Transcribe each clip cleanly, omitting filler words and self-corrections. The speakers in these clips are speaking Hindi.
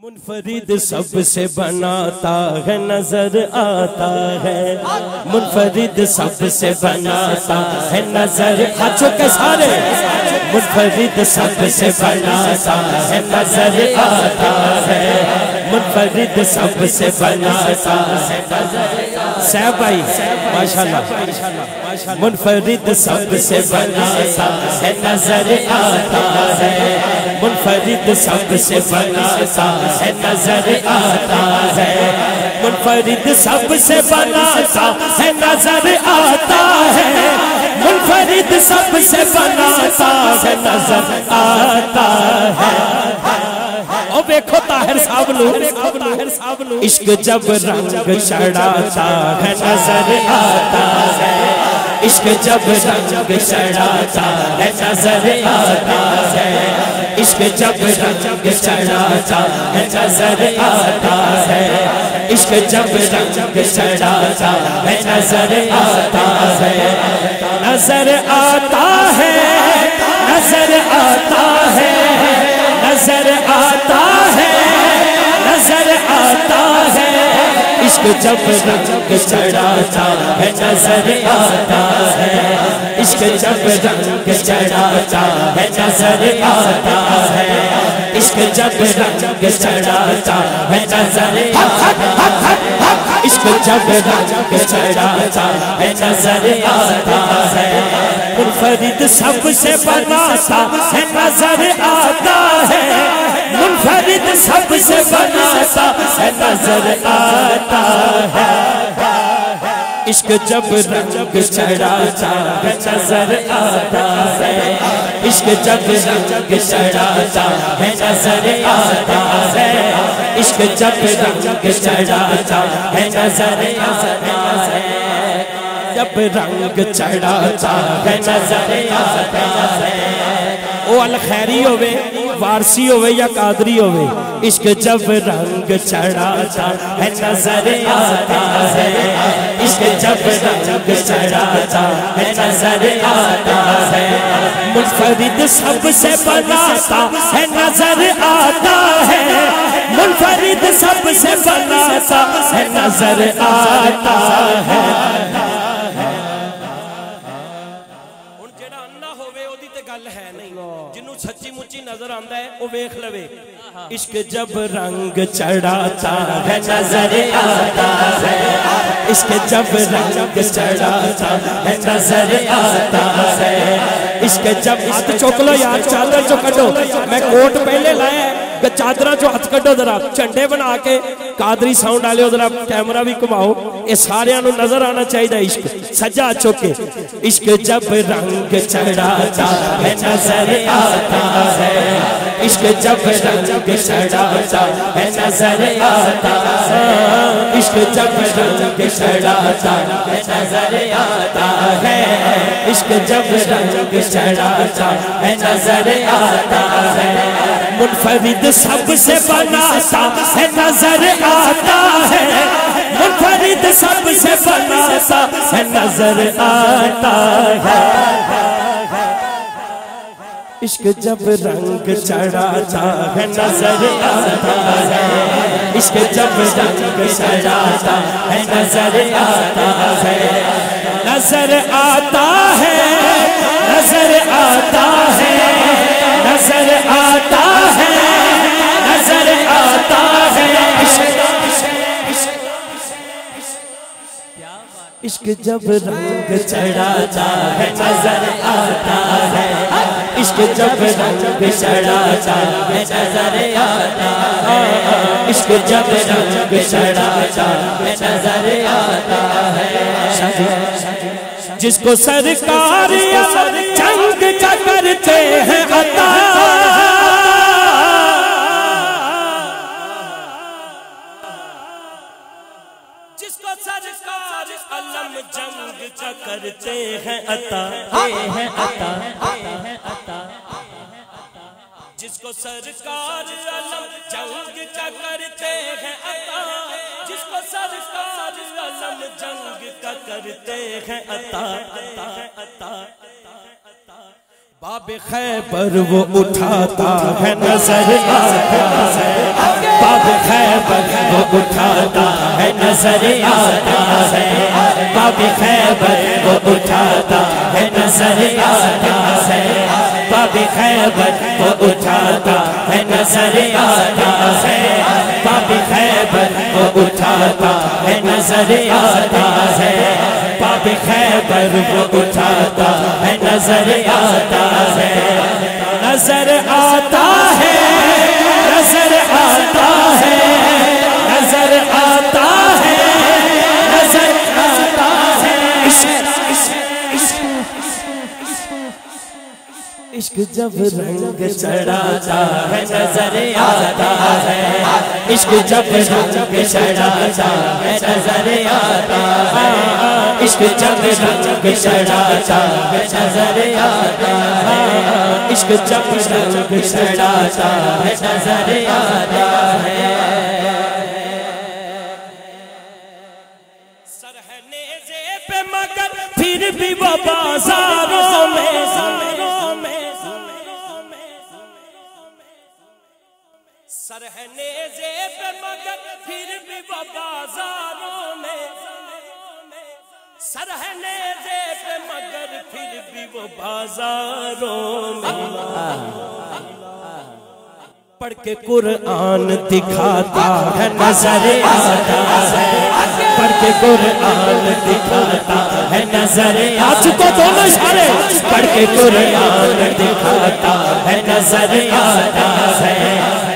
मुनफरिद सबसे बनाता है नजर आता है, मुनफरिद सबसे बनाता है नजर, हाथों के सारे मुनफरिद सबसे बनाता है नजर आता है, मुनफरिद सबसे बनाता है नजर। सैफ भाई माशाल्लाह, मुनफरिद सबसे बनाता है नजर आता है, मुनफरिद सबसे बनाता है नजर आता है, मुनफरिद सबसे बनाता है नजर आता है, मुनफरिद सबसे बनाता है नजर आता है। ओ देखो ताहिर साहब नु इश्क जब रंग चढ़ाता है नजर आता है, इश्क जब रंग चढ़ाता है नजर आता है, इश्क जब रंग चढ़ाता है नजर आता है, इश्क जब रंग चढ़ाता है नजर आता है, नजर आता है, नजर आता है, नजर आता है, नजर आता है, इश्क जब रंग चढ़ाता है नजर आता है, इश्क जब रंग चढ़ाता है नजर आता है, इश्क जब रंग चढ़ाता है नजर आता है, इश्क जब रंग चढ़ाता है नजर आता है, मुनफरिद सबसे बनाता है नजर आता है, मुनफरिद सबसे बनाता है नजर आता है, इश्क जब रंग चढ़ाता है नजर आता है, इश्क जब रंग चढ़ाता है नजर आता है, इश्क जब रंग चढ़ाता है नजर आता है, जब रंग चढ़ाता है नजर आता है। ओ अल खैरी होवे, वारसी होवे या कादरी होवे, इश्क जब रंग चढ़ाता है नजर आता है, इश्क जब रंग चढ़ाता है नजर आता है, मुनफरिद सबसे बनाता है नजर आता है, मुनफरिद सबसे बनाता है नजर आता है। सच्ची मुच्ची नजर आंदा है वो वेख लवे, इश्क जब रंग चढ़ाता है नजर आता है, इश्क जब रंग चढ़ाता है नजर आता है, इश्क जब हाथ चुक लो यार, चादर चो कटो, मैं कोट पहले लाया, चादर चो हाथ कटो, जरा झंडे बना के कादरी साउंड वाले जरा कैमरा भी घुमाओ, ये सारियां नू नजर आना चाहिए। इश्क सजा चुके, इश्क जब रंग चढ़ाता है नजर आता है, इश्क जब रंग चढ़ाता है नजर आता है, इश्क जब रंग चढ़ाता है नजर आता है, इश्क जब रंग चढ़ाता है नजर आता है, मुनफरिद सबसे बनाता है नजर आता है, मुनफरिद सबसे बनाता है नजर आता है, इश्क जब रंग चढ़ाता है नजर आता है, इश्क जब रंग चढ़ाता है नजर आता है, नजर आता है, नजर आता है, नजर आता है, नजर आता है, इश्क जब रंग चढ़ाता है नजर आता है, इश्क जब रंग चढ़ाता है नजर आता है, इश्क जब रंग चढ़ाता है नजर आता है, जिसको सरकार जंग का करते हैं अता, जिसको सरकार अलम जंग का करते हैं अता, जिसको सरकार अलम जंग का करते हैं अता, जिसको सरकार अलम जंग का करते हैं अता, बाब खैबर वो उठाता है नजर आता है, बाब उठाता है नजर आता है, बाबे खैबर वो उठाता है नजर आता है, बाबे खैबर वो उठाता है नजर आता है, बाबे खैबर वो उठाता है नजर आता है, बाबे खैबर वो उठाता है नजर आता है, नजर आता है, नजर आता है, नजर आता है, नजर आता है। इश्क जब रंग चढ़ाता है नजर आता है, इश्क जब रंग चढ़ाता है नजर आता है, इश्क जब रंग चढ़ाता है नजर आता है, इश्क जब रंग चढ़ाता है नजर आता है। सरहनेज़े पे मगर फिर भी वो बाजारों में, सरहनेज़े पे मगर फिर भी वो बाजारों में, सरहनेज़े पे मगर फिर भी वो बाजारों में, पढ़ के कुरान दिखाता है नजर आता है, पढ़ के कुरान दिखाता है नजर आज को दोनों सारे, पढ़ के कुरान दिखाता है नजर आता है,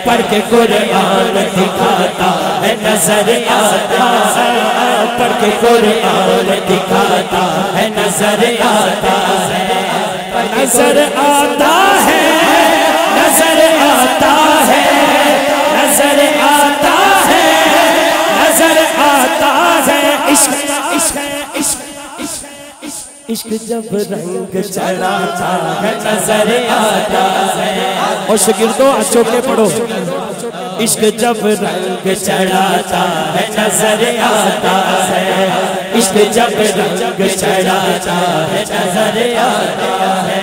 पढ़ के कुरान दिखाता है नजर आता है, पढ़ के कुरान दिखाता है नजर आता है, नजर आता है, नजर आता है, नजर आता है, नजर आता है। इश्क इश्क इश्क इश्क जब रंग चढ़ाता है नजर आता है। और शागिर्दों अच्छों के पढ़ो, इश्क जब रंग चढ़ाता है नजर आता है, इश्क जब रंग चढ़ाता है नजर आता है,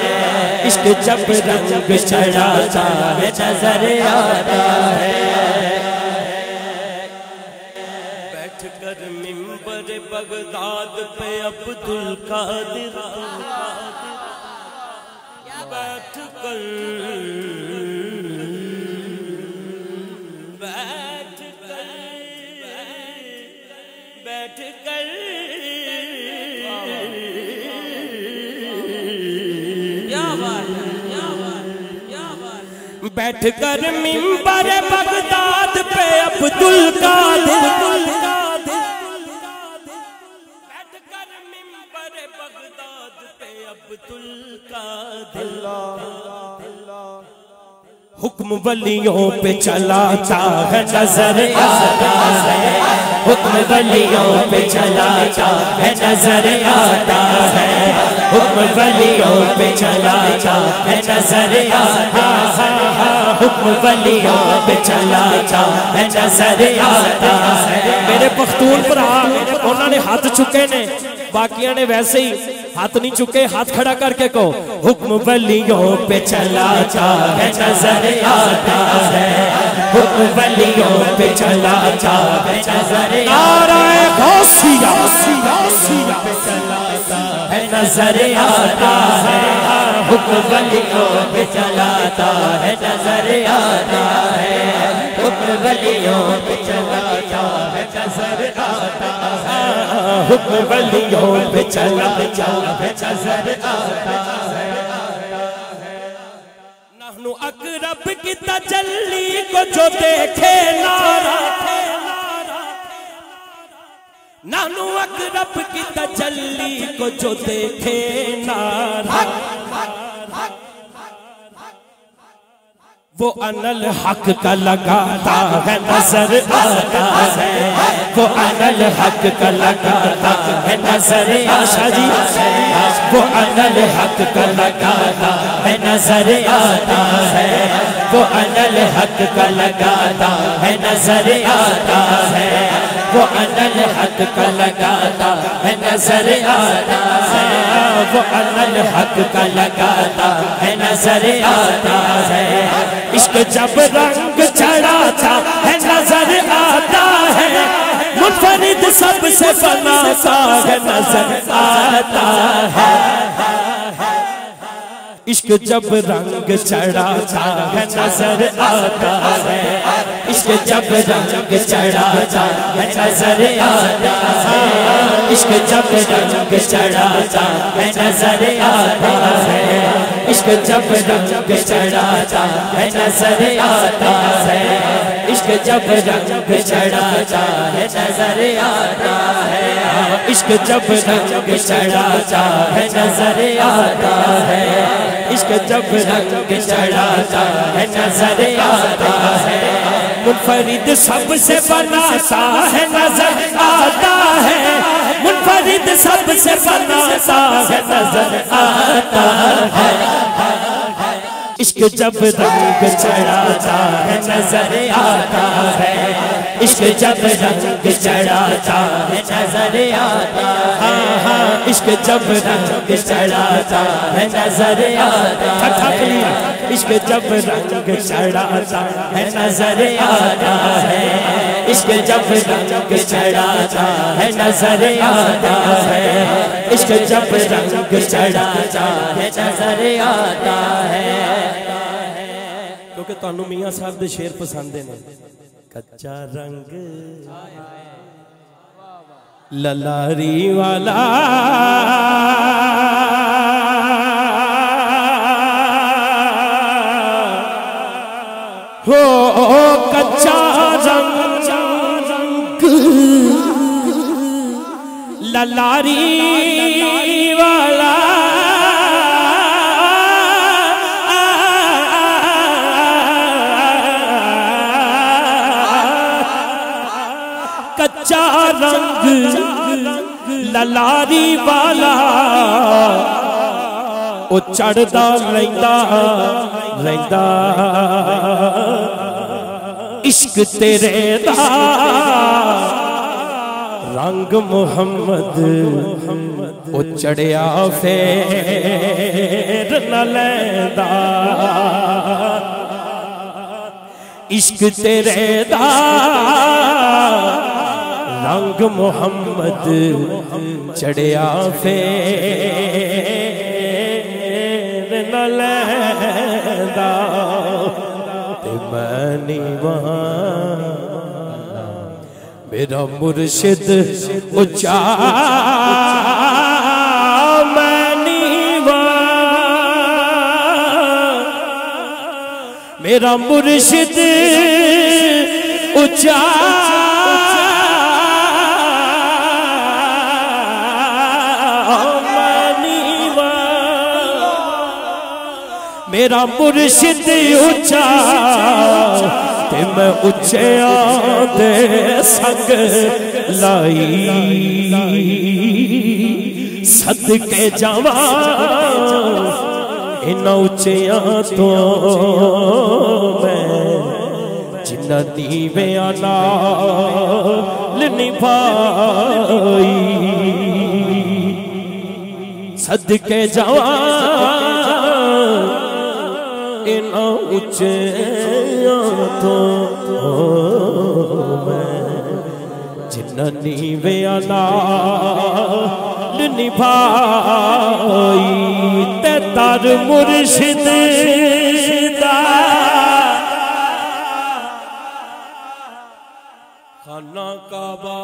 इश्क जब रंग चढ़ाता है नजर आता है। बैठ कर मिंबर बगदाद पे अब्दुल कादिर, बैठ कर बैठ कर बैठ कर बैठ कर मिंबर बगदाद पे अब्दुल कादिर, बैठ कर मिंबर बगदाद पे अब्दुल कादिर, हुक्म वलियों पे चलाता है नजर आता है, हुक्म वलियों पे चलाता है नजर आता है, हुक्म वलियों पे चलाता है नजर आता है, हुक्म वलियों पे चलाता है नजर आता है। मेरे पख्तून भरा उन्होंने हाथ चुके ने, बाकियां ने वैसे ही हाथ नहीं चुके, हाथ खड़ा करके कहो, हुक्म वलियों पे चलाता है नजर आता है, हुक्म वलियों पे चलाता है नजर आता है, गौसिया पे चलाता है नजर आता है, हुक्म वलियों पे चलाता है नजर आता है, हुक्म वलियों पे चलाता है नजर आता है, हुक्म वलियों पे चलाता है नजर आता है। नहनु अकरब की तजल्ली को जो देखे नारा, नहनु अकरब की तजल्ली को जो देखे नारा, वो अनल हक का लगाता है नजर आता है, वो अनल हक का लगाता है नजर आशा जी, वो अनल हक का लगाता है नजर आता है, वो अनल हक का लगाता है नजर आता है, वो अनल हक का लगाता है नजर आता है, वो अनल हक का लगाता है नजर आता है। इश्क जब रंग चढ़ाता है नजर आता है, सबसे बनाता है नजर आता है। इश्क जब रंग चढ़ाता है नजर आता है। इश्क जब रंग चढ़ाता है नजर आता है। इश्क जब रंग चढ़ाता है नजर आता है। इश्क जब रंग चढ़ाता है नजर आता है। इश्क जब रंग चढ़ाता है नजर आता है। इश्क जब रंग चढ़ाता है नजर आता है। इश्क जब रंग चढ़ाता है नजर आता है। मुनफरिद सबसे बनाता है नजर आता है। मुनफरिद सबसे बनाता है नजर आता है। इश्क जब रंग चढ़ाता है नजर आता है। इश्क जब रंग चढ़ाता है नजर आता है। इश्क जब रंग चढ़ाता है नजर आता है। इश्क जब रंग चढ़ाता है नजर आता है। इश्क जब रंग चढ़ाता है नजर आता है। इश्क जब रंग चढ़ाता है नजर आता है। क्योंकि तुहानू मियां साहब दे शेर पसंद ने। कच्चा रंग ललारी वाला हो, कच्चा रंग ललारी वाला कच्चा रंग ललारी वाला ओ चढ़दा लैंदा लैंदा इश्क तेरे दा रंग मुहम्मद ओ चढ़िया फेर न लैंदा। इश्क तेरे दा रंग मुहम्मद चढ़िया फेर न लैंदा। ते मैनी वहां मेरा मुर्शिद उच्चा मैनी वहां मेरा मुर्शिद उच्चा मेरा मुर्शिद उच्चा ते मैं उच्चिया दे संग लाई सदके जावा इन्हां उच्चिया तो मैं जिन्हां दीवियां नाल निभाई सदके जावा इन्हां उच्चियां तो मैं जिन्हां नीवियां नाल निभाई ते तर मुर्शिद दा खाना काबा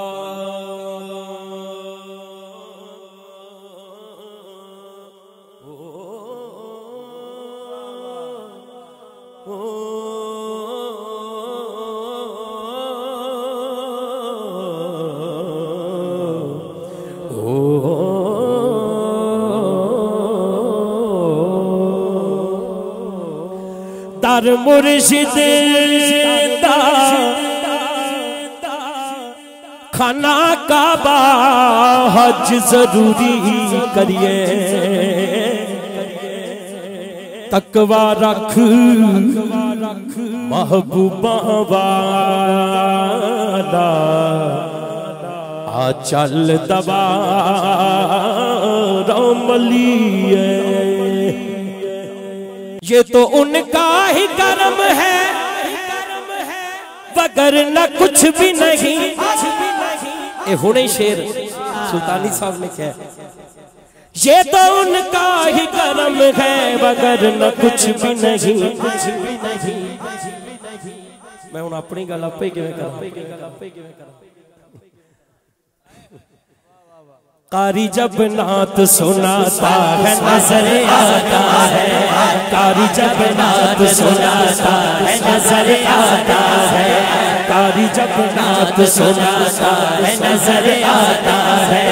दर मुर्शिद दा खाना काबा हज जरूरी करिए तकवा रख महबूबा वाला आ चल दबा रमलिए ये तो उनका ही कर्म है बगर न कुछ भी नहीं ये हुणे ही शेर सुल्तानी साहब ने कहा, ये तो उनका ही करम है मगर न कुछ भी नहीं। मैं हूं अपनी गल आपे किवें करां। कारी जब नात सुनाता है नजर आता है, कारी जब नात सुनाता है नजर आता है, कारी जब नात सुनाता है नजर आता है,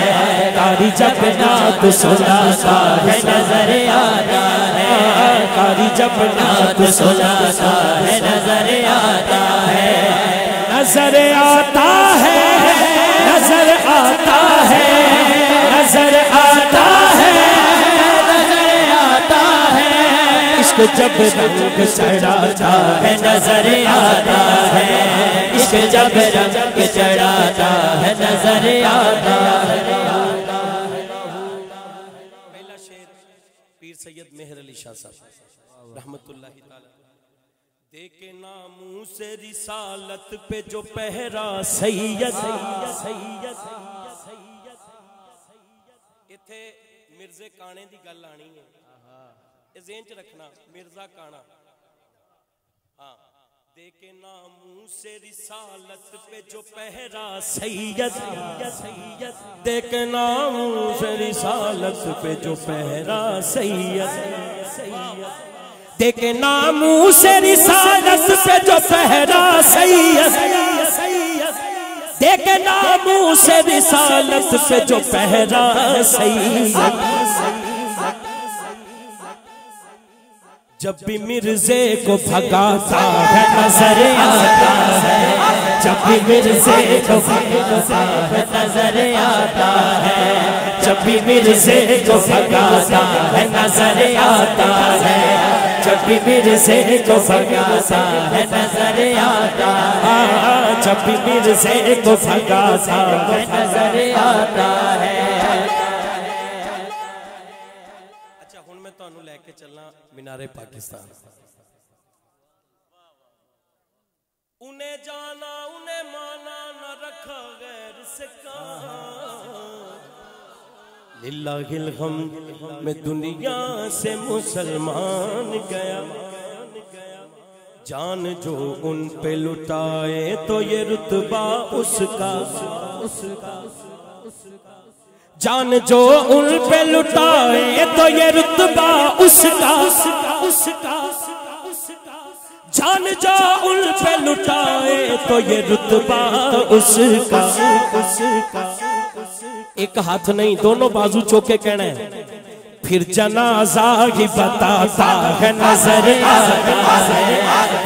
कारी जब नात सुनाता है नजर आता है, कारी जब नात सुनाता है नजर आता है, नजर आता है, नजर आता है, नजर आता है, नजर आता है। इश्क जब रंग चढ़ाता है नजर आता है, इश्क जब रंग चढ़ाता है नजर आता है। पहला शेर पीर सैयद मेहर अली शाह साहब रहमतुल्लाहि ताला। देखे नामू से रिसालत पे जो पहरा सैयद, इथे मिर्जे काने दी गल आनी है, ज़हन च रखना मिर्जा काना। हाँ, देखे नामू से रिसालत पे जो पहरा सैयद, देखे नामू से रिसालत पे जो पहरा सैयद, देखे नामू से रिसालत पे जो पहरा सैयद, देखे नामू से रिसालत पे जो पहरा सैयद। जब भी मिर्जे को भगाता है नजर आता है, जब भी मिर्जे को भगाता है नजर आता है, जब भी मिर्जे को भगाता है नजर आता है, जब भी मिर्जे को भगाता है नजर आता है, जब भी मिर्जे को भगाता है नजर आता है। अच्छा हुण मैं तुहानू लेके चलना मीनारे पाकिस्तान। उन्हें जाना उन्हें माना न रखा गैर से कहा, लिल्लाहिल हम्द में दुनिया से मुसलमान गया। जान जो उन पे लुटाए तो ये रुतबा उसका, जान जो उन पे लुटाए तो ये रुतबा उसका, जान जो उन पे लुटाए तो ये रुतबा उसका। एक हाथ नहीं दोनों बाजू चौके कहना है। फिर जनाजा ही बताता है नजर आता है,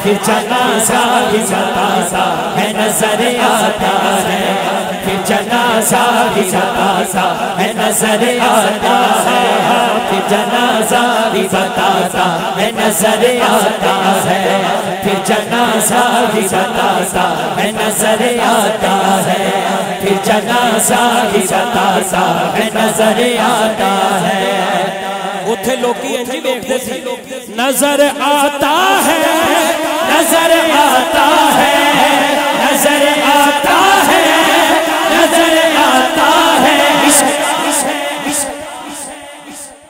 फिर जनाजा ही बताता है नजर आता है, फिर जनाजा ही बताता है नजर आता है, फिर जनाजा ही बताता है नजर आता है, फिर जनाजा ही बताता है नजर आता है, फिर जनाजा ही बताता है नजर आता है। उथे लोकी इंजी देखते थे, नजर आता है, नजर आता है, नजर आता है, नजर आता है।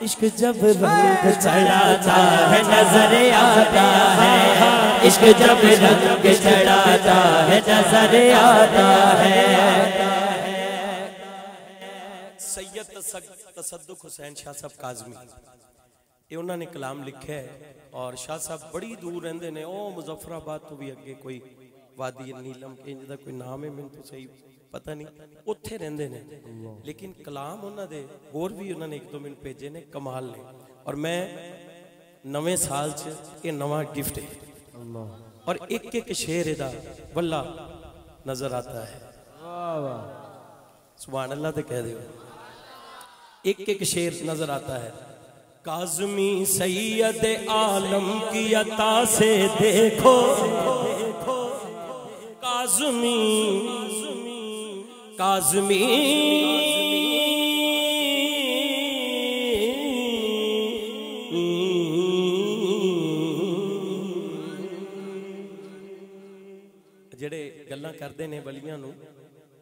इश्क जब रंग चढ़ाता है नजर आता है, इश्क जब रंग चढ़ाता है नजर आता है। सैयद तसद्दुक हुसैन शाह साहब काज़मी ये उन्होंने कलाम लिखे है और शाह साहब बड़ी दूर रहंदे ने, ओ मुजफ्फराबाद तो भी अगे कोई वादी नीलम के इंज दा कोई नाम है मैंने तो सही पता नहीं, उत्थे रहंदे ने, लेकिन कलाम उन्होंने होर भी उन्होंने एक दो मिनट भेजे ने कमाल ने। और मैं नवे साल च ये नवा गिफ्ट है और एक एक शेर इहदा वल्ला नजर आता है। सुभान अल्लाह तो कह दो, एक एक शेर नजर आता है। काज़मी सैयद आलम की अता से देखो, काज़मी काज़मी जेड़े गल्लां करदे ने वलियां नूं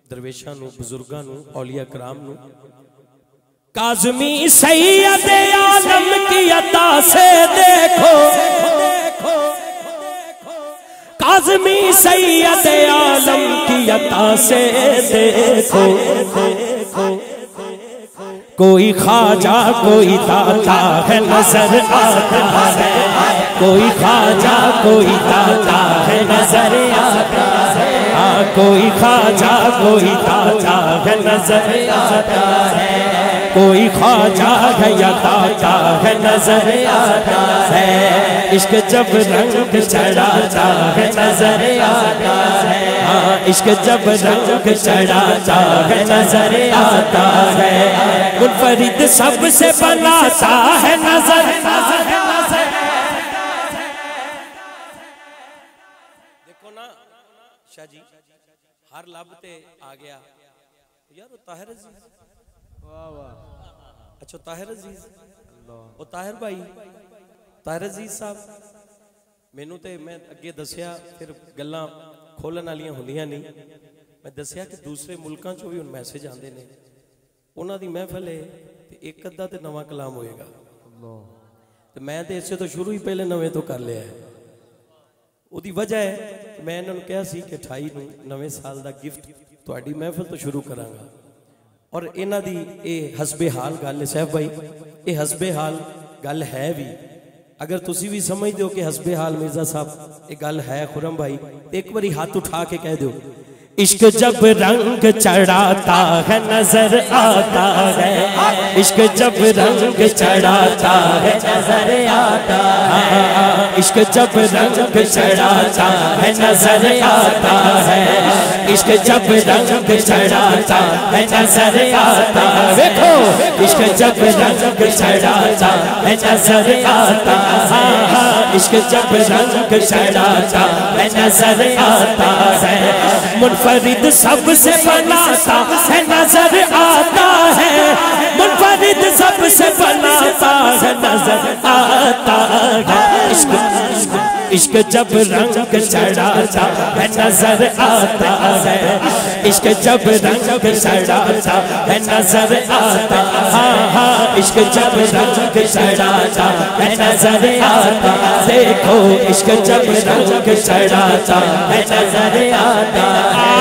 दरवेशां नूं, बुजुर्गां नूं, औलिया कराम नूं। काज़मी सैयद आलम की अता से देखो, काज़मी सैयद आलम की अता से देखो, कोई ख्वाजा कोई दाता है नजर आता है, कोई ख्वाजा कोई दाता है नजर आता है, हाँ कोई ख्वाजा कोई दाता है नजर आता है, कोई ख्वाजा है या दाता है नजर आता है। इश्क जब रंग चढ़ाता है नजर आता है, हाँ इश्क जब रंग चढ़ाता है नजर आता है। मुनफरिद सबसे बनाता है नजर, देखो ना शाह जी हर लब ते आ गया यार वो ताहिर अजीज, वाह वाह, अच्छा ताहिर अजीज, वो ताहिर भाई ताहिर अजीज साहब मैनू तो मैं अगे दसिया फिर गल्लां खोलन वालियां होंदियां नहीं, मैं दसिया कि दूसरे मुल्कों चों भी हुण मैसेज आते हैं, उन्हां दी महफिल है ते एक अद्धा ते नवां कलाम होएगा, तो मैं तो इसे तो शुरू ही पहले नवे तो कर लिया है। उहदी वजह है मैं इन्होंने कहा सी कि 28 नूं नवे साल का गिफ्ट तुहाडी महफिल तो शुरू करांगा, और इन्हां दी ये हसबे हाल गल है सैफ भाई, ये हसबे हाल गल है भी, अगर तुसी भी समझते हो कि हसबे हाल मिर्जा साहब ये गल है खुरम भाई, एक बारी हाथ उठा के कह दो। इश्क जब रंग चढ़ाता है नजर आता है, इश्क जब रंग चढ़ाता है नजर आता है, इश्क जब रंग चढ़ाता है नजर आता है, इश्क जब रंग चढ़ाता है नजर आता है। देखो इश्क जब रंग चढ़ाता है नजर आता है, इश्क जब रंग चढ़ाता है नजर आता है। मुनफरिद सबसे बनाता है नजर आता है, मुनफरिद सबसे बनाता है नजर आता है। इश्क जब रंग चढ़ाता है नजर आता है, इश्क जब रंग चढ़ाता है नजर आता है, हाँ हाँ इश्क जब रंग चढ़ाता है नजर आता है। देखो इश्क जब रंग चढ़ाता है नजर आता है,